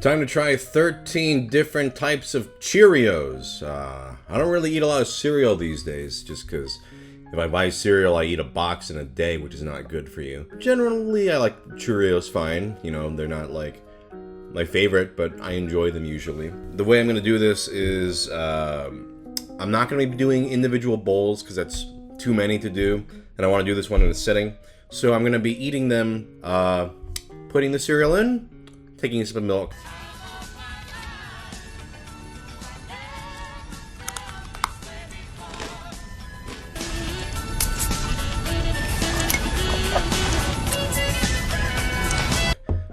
Time to try 13 different types of Cheerios. I don't really eat a lot of cereal these days, just because if I buy cereal, I eat a box in a day, which is not good for you. Generally, I like Cheerios fine. You know, they're not like my favorite, but I enjoy them usually. The way I'm going to do this is I'm not going to be doing individual bowls because that's too many to do, and I want to do this one in a sitting. So I'm going to be eating them, putting the cereal in, taking a sip of milk.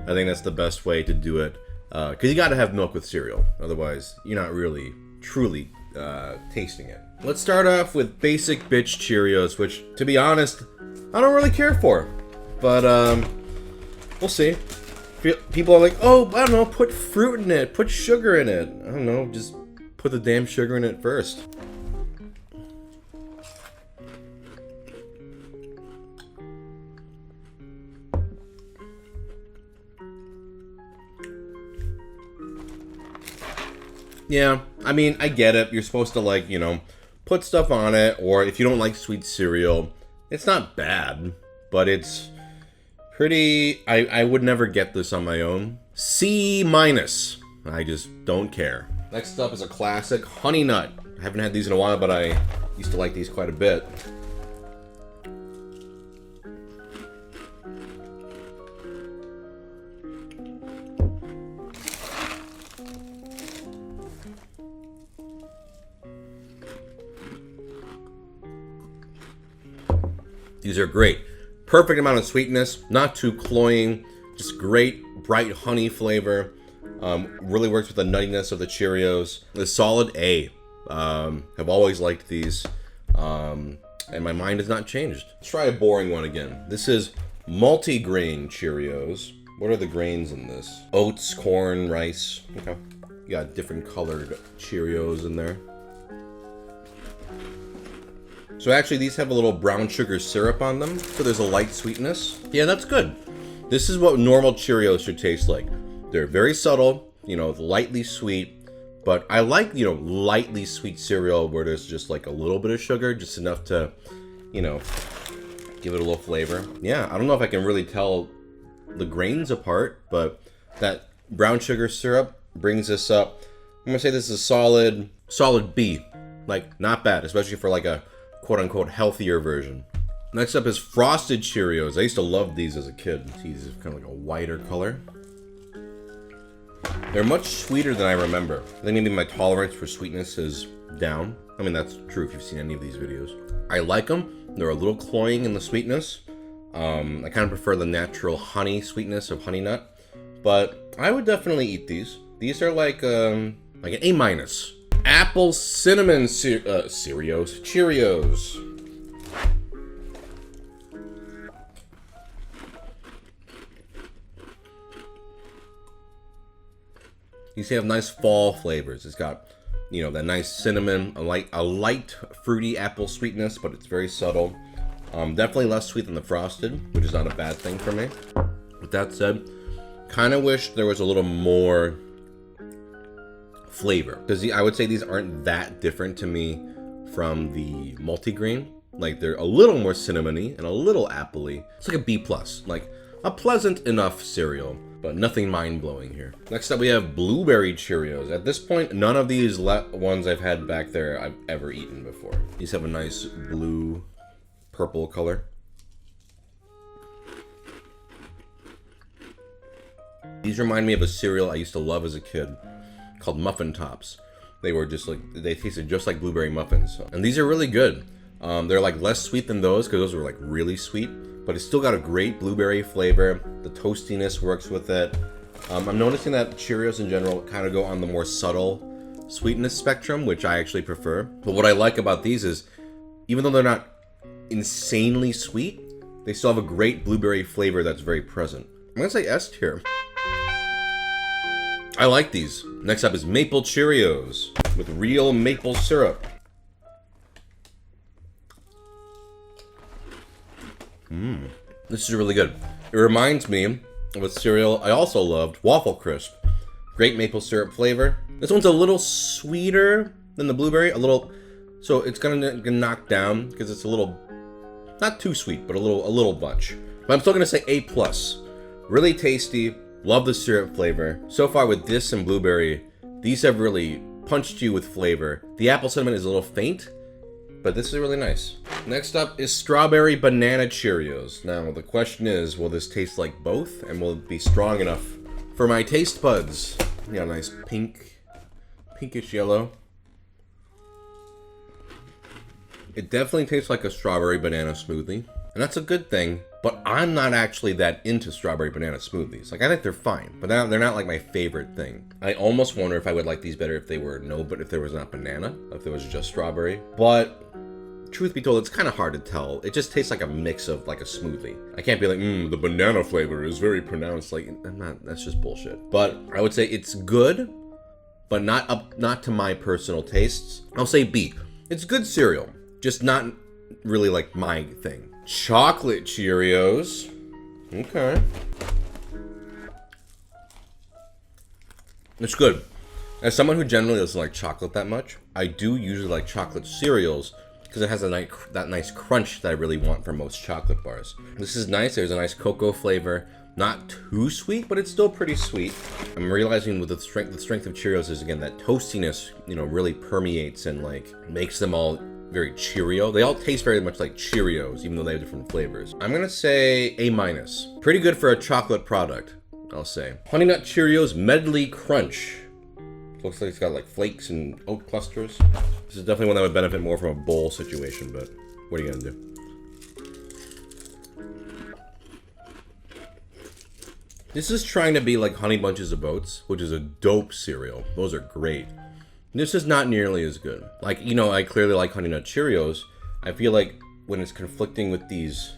I think that's the best way to do it, because you gotta have milk with cereal, otherwise you're not really, truly tasting it. Let's start off with basic bitch Cheerios, which, to be honest, I don't really care for, but we'll see. People are like, oh, I don't know, put fruit in it, put sugar in it. I don't know, just put the damn sugar in it first. Yeah, I mean, I get it. You're supposed to, like, you know, put stuff on it, or if you don't like sweet cereal, it's not bad, but it's pretty... I would never get this on my own. C-. I just don't care. Next up is a classic Honey Nut. I haven't had these in a while, but I used to like these quite a bit. These are great. Perfect amount of sweetness, not too cloying, just great bright honey flavor. Really works with the nuttiness of the Cheerios. The solid A. Have always liked these, and my mind has not changed. Let's try a boring one again. This is MultiGrain Cheerios. What are the grains in this? Oats, corn, rice. Okay. You got different colored Cheerios in there. So actually these have a little brown sugar syrup on them, so there's a light sweetness. Yeah, that's good. This is what normal Cheerios should taste like. They're very subtle, you know, lightly sweet, but I like, you know, lightly sweet cereal where there's just like a little bit of sugar, just enough to, you know, give it a little flavor. Yeah, I don't know if I can really tell the grains apart, but that brown sugar syrup brings this up. I'm gonna say this is a solid B. Like, not bad, especially for like a quote-unquote healthier version. Next up is Frosted Cheerios. I used to love these as a kid. See, these are kind of like a whiter color. They're much sweeter than I remember. I think maybe my tolerance for sweetness is down. I mean, that's true if you've seen any of these videos. I like them. They're a little cloying in the sweetness. I kind of prefer the natural honey sweetness of Honey Nut, but I would definitely eat these. These are like an A-. Apple cinnamon Cheerios. These have nice fall flavors. It's got, you know, that nice cinnamon, a light fruity apple sweetness, but it's very subtle. Definitely less sweet than the Frosted, which is not a bad thing for me. With that said, kind of wish there was a little more flavor, because I would say these aren't that different to me from the MultiGrain. Like, they're a little more cinnamony and a little appley. It's like a B+, like a pleasant enough cereal, but nothing mind-blowing here. Next up we have Blueberry Cheerios. At this point, none of these ones I've had back there I've ever eaten before. These have a nice blue purple color. These remind me of a cereal I used to love as a kid called Muffin Tops. They were just like, they tasted just like blueberry muffins. And these are really good. They're like less sweet than those, because those were like really sweet, but it's still got a great blueberry flavor. The toastiness works with it. I'm noticing that Cheerios in general kind of go on the more subtle sweetness spectrum, which I actually prefer. But what I like about these is, even though they're not insanely sweet, they still have a great blueberry flavor that's very present. I'm gonna say S tier. I like these. Next up is Maple Cheerios with real maple syrup. This is really good. It reminds me of a cereal I also loved, Waffle Crisp. Great maple syrup flavor. This one's a little sweeter than the blueberry, so it's gonna knock down because it's a little, not too sweet, but a little bunch. But I'm still gonna say A+. Really tasty, love the syrup flavor. So far with this and blueberry, these have really punched you with flavor. The apple cinnamon is a little faint, but this is really nice. Next up is strawberry banana Cheerios. Now the question is, will this taste like both, and will it be strong enough for my taste buds? You got a nice pinkish yellow. It definitely tastes like a strawberry banana smoothie, and that's a good thing, but I'm not actually that into strawberry banana smoothies. Like, I think they're fine, but they're not like my favorite thing. I almost wonder if I would like these better if they were if there was not banana, if there was just strawberry. But truth be told, it's kind of hard to tell. It just tastes like a mix of like a smoothie. I can't be like, the banana flavor is very pronounced. Like, that's just bullshit. But I would say it's good, but not to my personal tastes. I'll say B. It's good cereal, just not really like my thing. Chocolate Cheerios. Okay. It's good. As someone who generally doesn't like chocolate that much, I do usually like chocolate cereals because it has that nice crunch that I really want from most chocolate bars. This is nice. There's a nice cocoa flavor. Not too sweet, but it's still pretty sweet. I'm realizing with the strength of Cheerios is, again, that toastiness, really permeates and like makes them all very Cheerio. They all taste very much like Cheerios, even though they have different flavors. I'm gonna say A-. Pretty good for a chocolate product, I'll say. Honey Nut Cheerios Medley Crunch. Looks like it's got like flakes and oat clusters. This is definitely one that would benefit more from a bowl situation, but what are you gonna do? This is trying to be like Honey Bunches of Oats, which is a dope cereal. Those are great. This is not nearly as good. Like, I clearly like Honey Nut Cheerios. I feel like when it's conflicting with these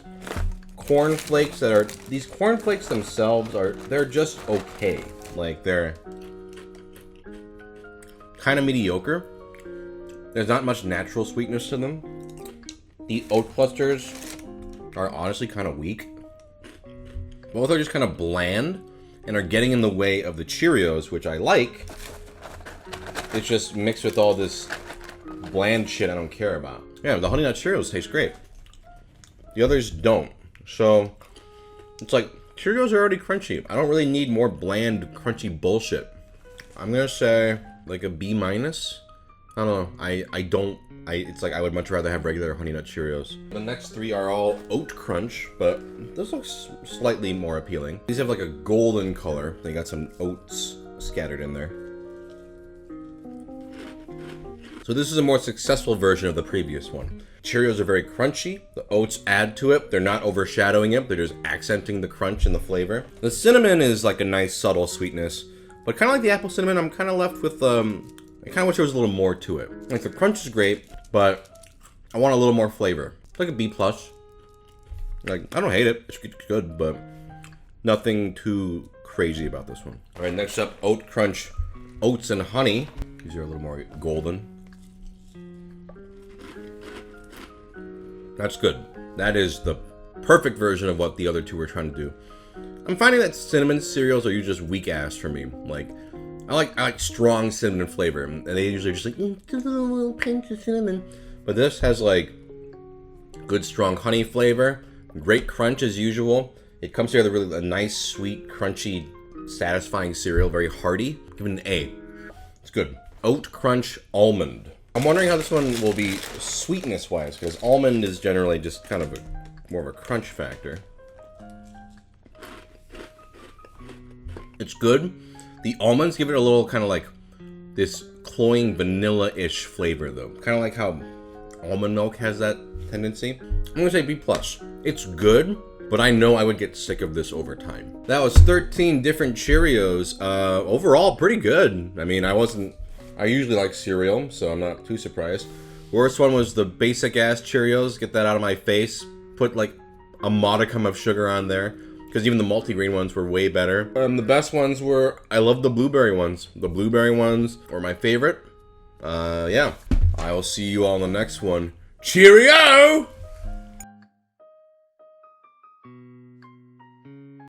corn flakes these corn flakes themselves they're just okay. Like, they're kind of mediocre. There's not much natural sweetness to them. The oat clusters are honestly kind of weak. Both are just kind of bland and are getting in the way of the Cheerios, which I like. It's just mixed with all this bland shit I don't care about. Yeah, the Honey Nut Cheerios taste great. The others don't. So, it's like, Cheerios are already crunchy. I don't really need more bland, crunchy bullshit. I'm gonna say, like, a B-. I don't know. It's like I would much rather have regular Honey Nut Cheerios. The next three are all Oat Crunch, but this looks slightly more appealing. These have like a golden color. They got some oats scattered in there. So this is a more successful version of the previous one. Cheerios are very crunchy. The oats add to it. They're not overshadowing it. They're just accenting the crunch and the flavor. The cinnamon is like a nice subtle sweetness, but kind of like the apple cinnamon, I'm kind of left with, I kind of wish there was a little more to it. Like, the crunch is great, but I want a little more flavor. It's like a B+. Like, I don't hate it. It's good, but nothing too crazy about this one. All right, next up, Oat Crunch Oats and Honey. These are a little more golden. That's good. That is the perfect version of what the other two were trying to do. I'm finding that cinnamon cereals are usually just weak ass for me. Like, I like strong cinnamon flavor, and they usually just like, just a little pinch of cinnamon. But this has like good strong honey flavor, great crunch as usual. It comes together really a nice, sweet, crunchy, satisfying cereal, very hearty. Give it an A. It's good. Oat Crunch Almond. I'm wondering how this one will be sweetness-wise, because almond is generally just kind of more of a crunch factor. It's good. The almonds give it a little kind of like this cloying vanilla-ish flavor, though. Kind of like how almond milk has that tendency. I'm gonna say B+. It's good, but I know I would get sick of this over time. That was 13 different Cheerios. Overall, pretty good. I mean, I usually like cereal, so I'm not too surprised. Worst one was the basic ass Cheerios. Get that out of my face. Put like a modicum of sugar on there, because even the MultiGrain ones were way better. The best ones were, I love the blueberry ones. The blueberry ones were my favorite. Yeah. I will see you all in the next one. Cheerio!